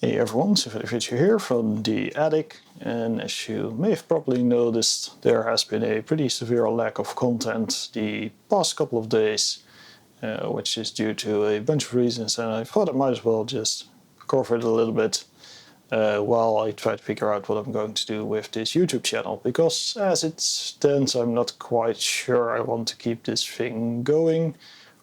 Hey everyone, Sivir here from The Attic, and as you may have probably noticed, there has been a pretty severe lack of content the past couple of days, which is due to a bunch of reasons, and I thought I might as well just cover it a little bit while I try to figure out what I'm going to do with this YouTube channel, because as it stands I'm not quite sure I want to keep this thing going,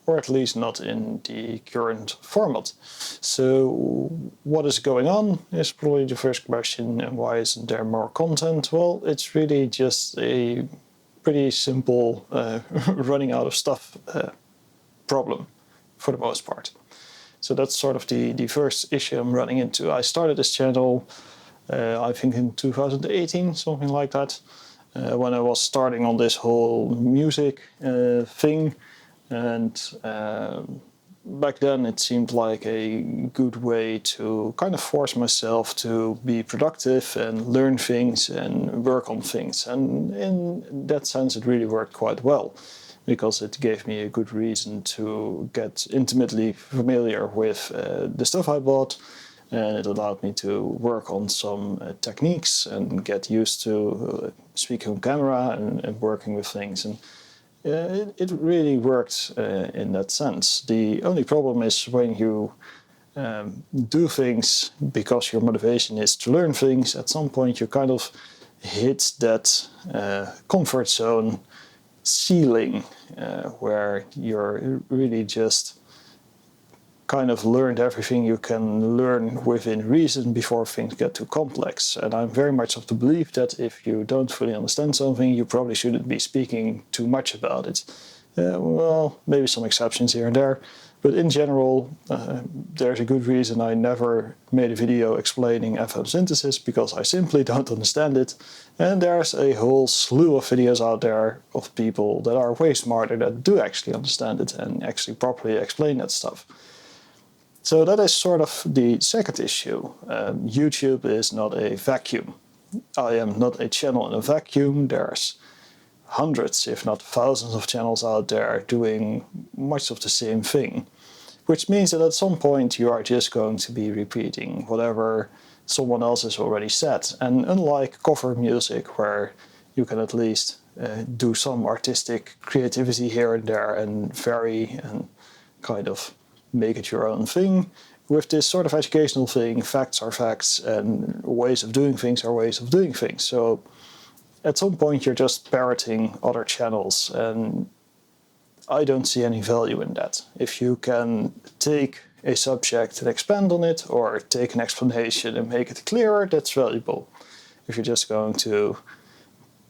or at least not in the current format. So what is going on is probably the first question, and why isn't there more content? Well, it's really just a pretty simple running out of stuff problem for the most part. So that's sort of the first issue I'm running into. I started this channel I think in 2018, something like that, when I was starting on this whole music thing. And back then it seemed like a good way to kind of force myself to be productive and learn things and work on things. And in that sense it really worked quite well, because it gave me a good reason to get intimately familiar with the stuff I bought, and it allowed me to work on some techniques and get used to speaking on camera and working with things. And it really worked in that sense. The only problem is when you do things because your motivation is to learn things, at some point you kind of hit that comfort zone ceiling where you're really just kind of learned everything you can learn within reason before things get too complex. And I'm very much of the belief that if you don't fully understand something, you probably shouldn't be speaking too much about it. Well, maybe some exceptions here and there, but in general, there's a good reason I never made a video explaining FM synthesis, because I simply don't understand it. And there's a whole slew of videos out there of people that are way smarter that do actually understand it and actually properly explain that stuff. So that is sort of the second issue. YouTube is not a vacuum. I am not a channel in a vacuum. There's hundreds, if not thousands of channels out there doing much of the same thing. Which means that at some point you are just going to be repeating whatever someone else has already said. And unlike cover music, where you can at least do some artistic creativity here and there and vary and kind of make it your own thing, with this sort of educational thing, facts are facts and ways of doing things are ways of doing things. So at some point you're just parroting other channels, and I don't see any value in that. If you can take a subject and expand on it, or take an explanation and make it clearer, that's valuable. If you're just going to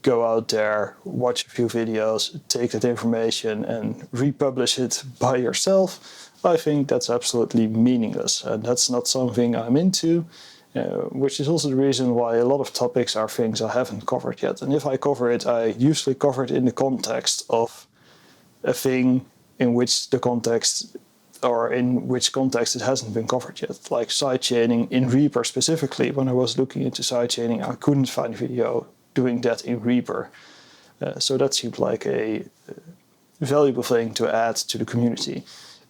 go out there, watch a few videos, take that information and republish it by yourself, I think that's absolutely meaningless, and that's not something I'm into, which is also the reason why a lot of topics are things I haven't covered yet. And if I cover it, I usually cover it in the context of a thing in which the context, or in which context it hasn't been covered yet, like sidechaining in Reaper specifically. When I was looking into sidechaining, I couldn't find a video doing that in Reaper. So that seemed like a valuable thing to add to the community.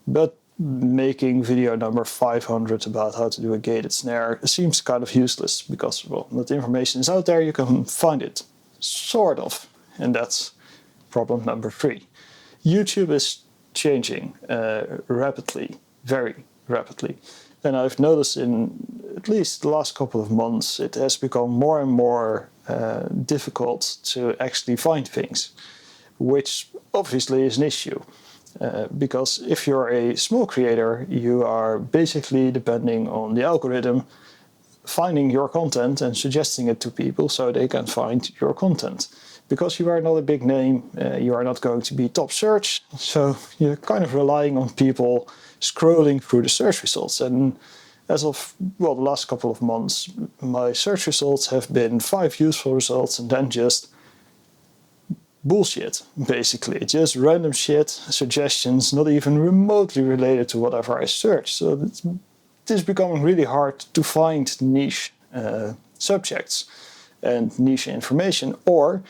But making video number 500 about how to do a gated snare seems kind of useless, because, well, that information is out there, you can find it, sort of, and that's problem number 3. YouTube is changing rapidly, very rapidly, and I've noticed in at least the last couple of months it has become more and more difficult to actually find things, which obviously is an issue. Because if you're a small creator, you are basically depending on the algorithm finding your content and suggesting it to people so they can find your content. Because you are not a big name, you are not going to be top search, so you're kind of relying on people scrolling through the search results. And as of, well, the last couple of months, my search results have been 5 useful results and then just bullshit, basically. Just random shit, suggestions, not even remotely related to whatever I searched. So it is becoming really hard to find niche subjects and niche information, or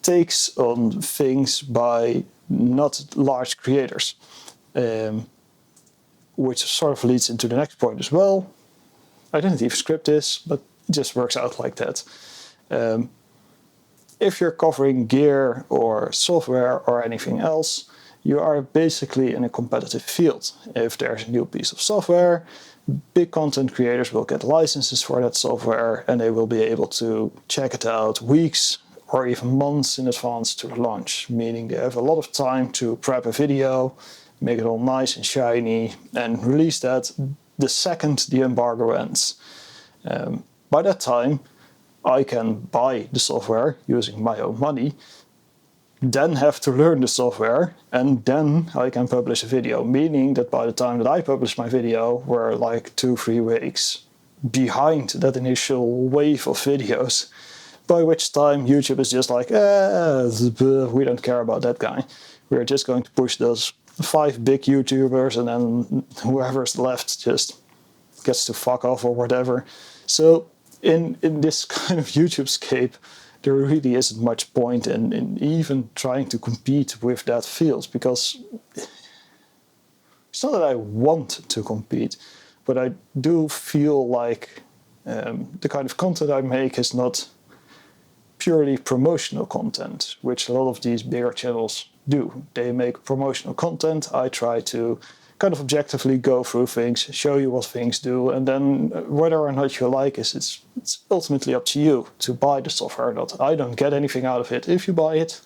takes on things by not large creators. Which sort of leads into the next point as well. I didn't even script this, but it just works out like that. If you're covering gear or software or anything else, you are basically in a competitive field. If there's a new piece of software, big content creators will get licenses for that software and they will be able to check it out weeks or even months in advance to launch, meaning they have a lot of time to prep a video, make it all nice and shiny, and release that the second the embargo ends. By that time, I can buy the software using my own money, then have to learn the software, and then I can publish a video, meaning that by the time that I publish my video, we're like 2-3 weeks behind that initial wave of videos, by which time YouTube is just like, we don't care about that guy. We're just going to push those 5 big YouTubers, and then whoever's left just gets to fuck off or whatever. So in this kind of YouTube scape, there really isn't much point in even trying to compete with that field, because it's not that I want to compete, but I do feel like the kind of content I make is not purely promotional content, which a lot of these bigger channels do. They make promotional content. I try to kind of objectively go through things, show you what things do, and then whether or not you like it, it's ultimately up to you to buy the software or not. I don't get anything out of it if you buy it,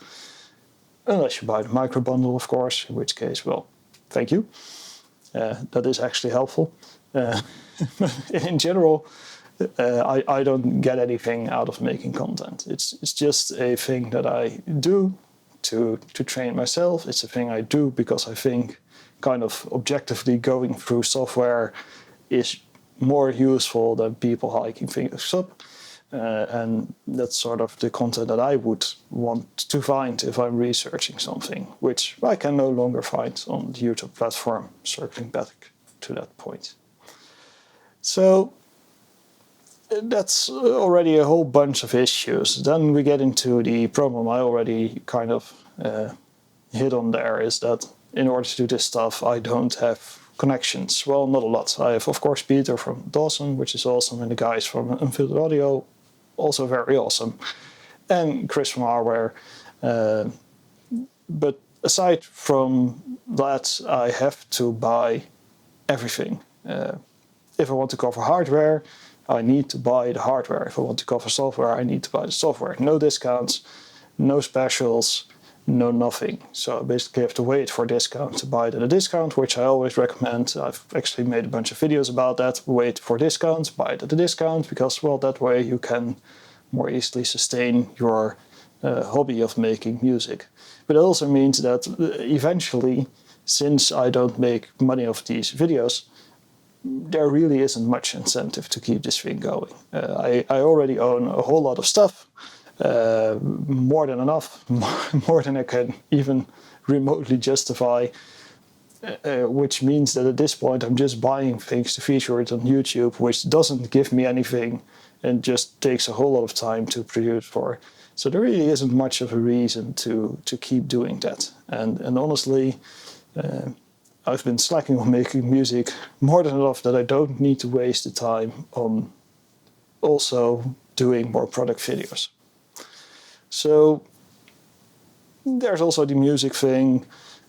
unless you buy the micro bundle, of course, in which case, well, thank you. That is actually helpful. In general, I don't get anything out of making content. It's just a thing that I do to train myself. It's a thing I do because I think kind of objectively going through software is more useful than people hiking things up. And that's sort of the content that I would want to find if I'm researching something, which I can no longer find on the YouTube platform, circling back to that point. So that's already a whole bunch of issues. Then we get into the problem I already kind of hit on there, is that in order to do this stuff, I don't have connections. Well, not a lot. I have, of course, Peter from Dawson, which is awesome, and the guys from Unfiltered Audio, also very awesome, and Chris from Hardware. But aside from that, I have to buy everything. If I want to cover hardware, I need to buy the hardware. If I want to cover software, I need to buy the software. No discounts, no specials, no nothing. So I basically have to wait for a discount to buy it at a discount, which I always recommend. I've actually made a bunch of videos about that. Wait for discounts, buy it at a discount, because, well, that way you can more easily sustain your hobby of making music. But it also means that eventually, since I don't make money off these videos, there really isn't much incentive to keep this thing going. I already own a whole lot of stuff. More than enough, more than I can even remotely justify, which means that at this point I'm just buying things to feature it on YouTube, which doesn't give me anything and just takes a whole lot of time to produce for. So there really isn't much of a reason to keep doing that. And honestly, I've been slacking on making music more than enough that I don't need to waste the time on also doing more product videos. So there's also the music thing.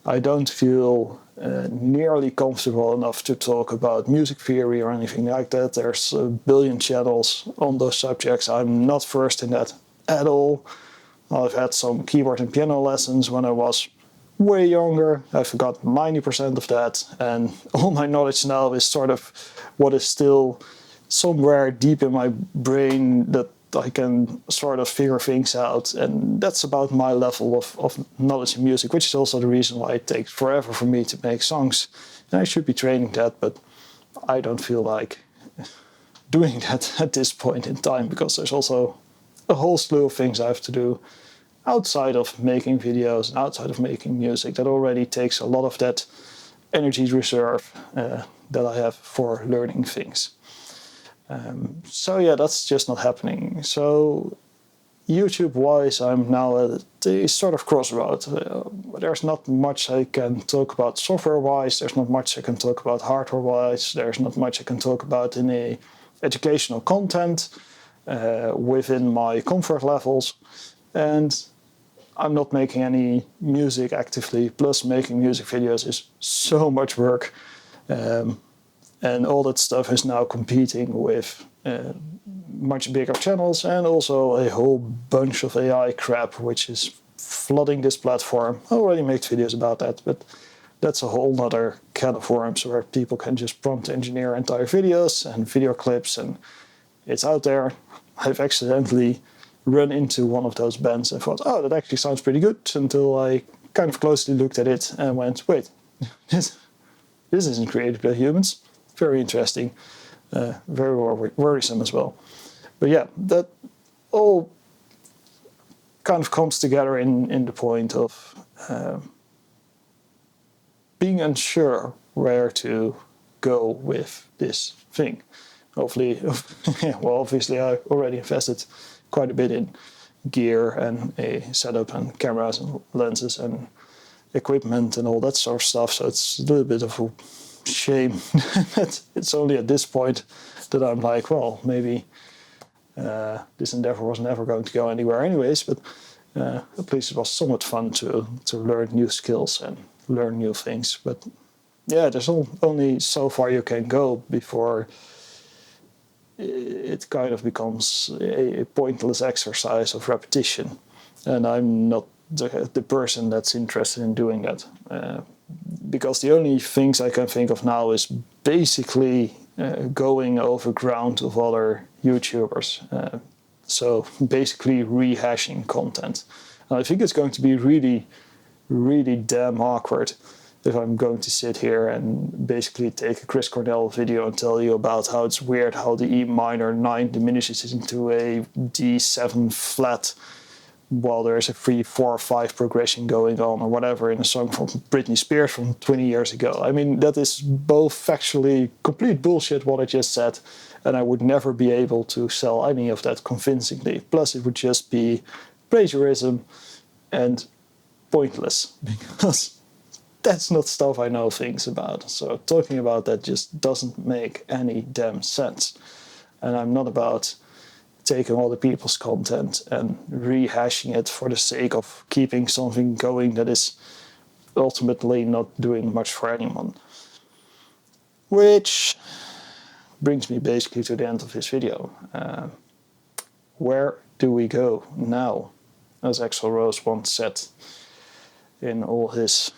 I don't feel nearly comfortable enough to talk about music theory or anything like that. There's a billion channels on those subjects. I'm not versed in that at all. I've had some keyboard and piano lessons when I was way younger. I forgot 90% of that, and all my knowledge now is sort of what is still somewhere deep in my brain that I can sort of figure things out, and that's about my level of knowledge in music, which is also the reason why it takes forever for me to make songs. And I should be training that, but I don't feel like doing that at this point in time, because there's also a whole slew of things I have to do outside of making videos and outside of making music that already takes a lot of that energy reserve that I have for learning things. So yeah, that's just not happening. So YouTube-wise, I'm now at a sort of crossroad. There's not much I can talk about software-wise. There's not much I can talk about hardware-wise. There's not much I can talk about in a educational content within my comfort levels, and I'm not making any music actively. Plus, making music videos is so much work, and all that stuff is now competing with much bigger channels and also a whole bunch of AI crap which is flooding this platform. I already made videos about that, but that's a whole nother can of worms where people can just prompt engineer entire videos and video clips, and it's out there. I've accidentally run into one of those bands and thought, oh, that actually sounds pretty good, until I kind of closely looked at it and went, wait, this isn't created by humans. Very interesting, very worrisome as well. But yeah, that all kind of comes together in the point of being unsure where to go with this thing. Hopefully, well, obviously I already invested quite a bit in gear and a setup and cameras and lenses and equipment and all that sort of stuff, so it's a little bit of a shame that it's only at this point that I'm like, well, maybe this endeavor was never going to go anywhere anyways, but at least it was somewhat fun to learn new skills and learn new things. But yeah, there's only so far you can go before it kind of becomes a pointless exercise of repetition, and I'm not the person that's interested in doing that, because the only things I can think of now is basically going over ground of other YouTubers, so basically rehashing content. And I think it's going to be really, really damn awkward if I'm going to sit here and basically take a Chris Cornell video and tell you about how it's weird how the E minor 9 diminishes into a D7 flat while there's a 3, 4, 5 progression going on or whatever in a song from Britney Spears from 20 years ago. I mean, that is both factually complete bullshit what I just said, and I would never be able to sell any of that convincingly. Plus it would just be plagiarism and pointless, because that's not stuff I know things about. So talking about that just doesn't make any damn sense. And I'm not about taking other people's content and rehashing it for the sake of keeping something going that is ultimately not doing much for anyone. Which brings me basically to the end of this video. Where do we go now? As Axl Rose once said in all his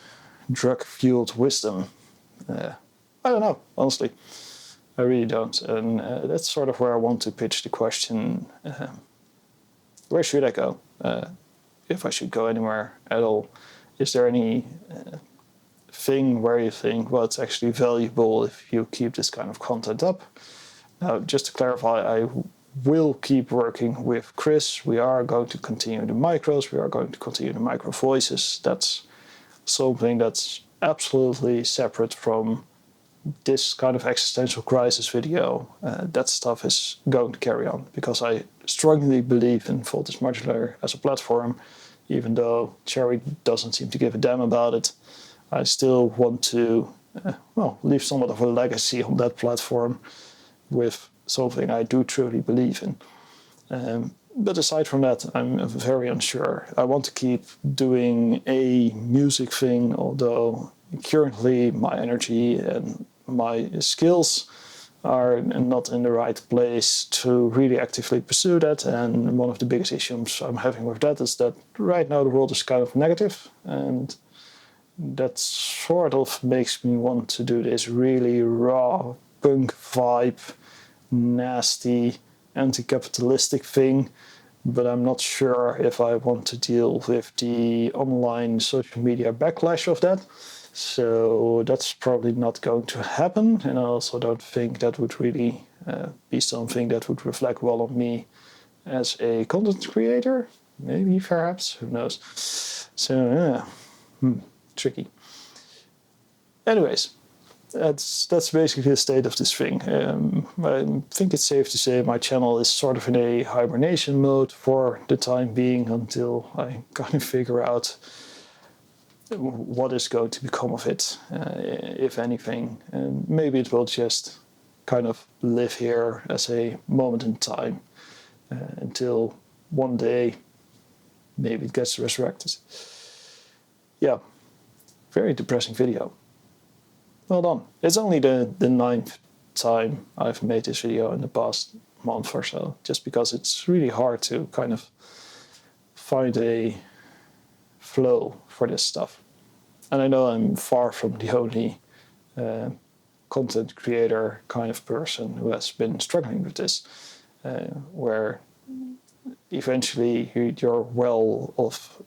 drug-fueled wisdom. I don't know, honestly. I really don't. And that's sort of where I want to pitch the question, where should I go? If I should go anywhere at all. Is there any thing where you think, well, it's actually valuable if you keep this kind of content up? Now, just to clarify, I will keep working with Chris. We are going to continue the micros. We are going to continue the micro voices. That's something that's absolutely separate from this kind of existential crisis video. That stuff is going to carry on, because I strongly believe in Voltage Modular as a platform. Even though Cherry doesn't seem to give a damn about it, I still want to leave somewhat of a legacy on that platform with something I do truly believe in. But aside from that, I'm very unsure. I want to keep doing a music thing, although currently my energy and my skills are not in the right place to really actively pursue that. And one of the biggest issues I'm having with that is that right now the world is kind of negative, and that sort of makes me want to do this really raw punk vibe, nasty, anti-capitalistic thing, but I'm not sure if I want to deal with the online social media backlash of that. So that's probably not going to happen, and I also don't think that would really be something that would reflect well on me as a content creator. Maybe, perhaps, who knows. So, tricky. Anyways, that's basically the state of this thing. I think it's safe to say my channel is sort of in a hibernation mode for the time being, until I kind of figure out what is going to become of it, if anything. And maybe it will just kind of live here as a moment in time until one day maybe it gets resurrected. Yeah, very depressing video. Well done. It's only the 9th time I've made this video in the past month or so, just because it's really hard to kind of find a flow for this stuff. And I know I'm far from the only content creator kind of person who has been struggling with this, where eventually your well of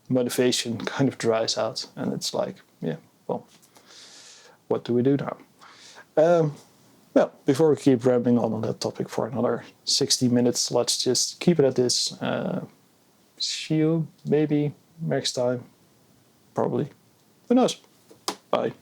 motivation kind of dries out, and it's like, yeah, well, what do we do now? Well, before we keep rambling on that topic for another 60 minutes, let's just keep it at this. See you maybe next time. Probably. Who knows? Bye.